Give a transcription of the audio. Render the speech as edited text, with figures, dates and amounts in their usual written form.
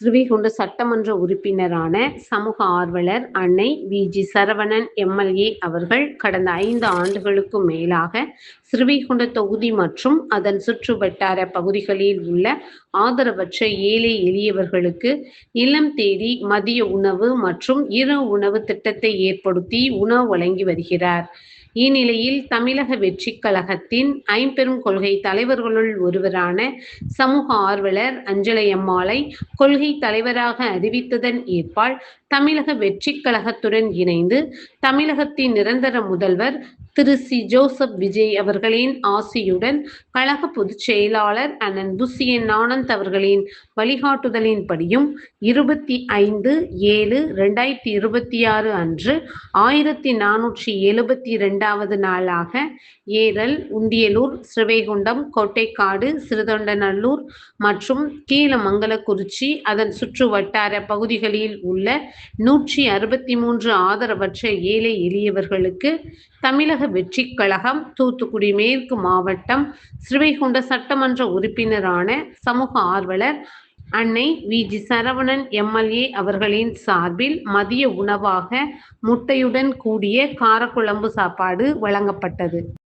ஸ்ரீவைகுண்ட சட்டமன்ற உறுப்பினரான சமூக ஆர்வலர் அன்னை வி.ஜி. சரவணன் எம்.எல்.ஏ. அவர்கள் கடந்த 5 ஆண்டுகளுக்கும் மேலாக ஸ்ரீவைகுண்ட தொகுதி மற்றும் அதன் சுற்றுவட்டார பகுதிகளில் உள்ள ஆதரவற்ற ஏழை எளியவர்களுக்கு இல்லம் தேடி மதிய உணவு மற்றும் இரவு உணவு திட்டத்தை ஏற்படுத்தி உணவு வழங்கி வருகிறார். இந்நிலையில் தமிழக வெற்றிக் கழகத்தின் ஐம்பெரும் கொள்கை தலைவர்களுள் ஒருவரான சமூக ஆர்வலர் அஞ்சலையம்மாளை கொள்கை தலைவராக அறிவித்ததன் ஏற்பால் தமிழக வெற்றிக் கழகத்துடன் இணைந்து தமிழகத்தின் நிரந்தர முதல்வர் திரு சி. ஜோசப் விஜய் அவர்களின் ஆசியுடன் கழக பொதுச் செயலாளர் அண்ணன் புசியன் ஆனந்த் அவர்களின் வழிகாட்டுதலின்படியும் 25/7/2026 அன்று 1472வது நாளாக ஏரல், உண்டியலூர், ஸ்ரீவைகுண்டம், கோட்டைக்காடு, சிறுதொண்டநல்லூர் மற்றும் கீழமங்கலக்குறிச்சி அதன் சுற்றுவட்டார பகுதிகளில் உள்ள 163 ஆதரவற்ற ஏழை எளியவர்களுக்கு தமிழக வெற்றிக் கழகம் தூத்துக்குடி மேற்கு மாவட்டம் ஸ்ரீவைகுண்ட சட்டமன்ற உறுப்பினரான சமூக ஆர்வலர் அன்னை வி.ஜி. சரவணன் எம்.எல்.ஏ. அவர்களின் சார்பில் மதிய உணவாக முட்டையுடன் கூடிய காரக்குழம்பு சாப்பாடு வழங்கப்பட்டது.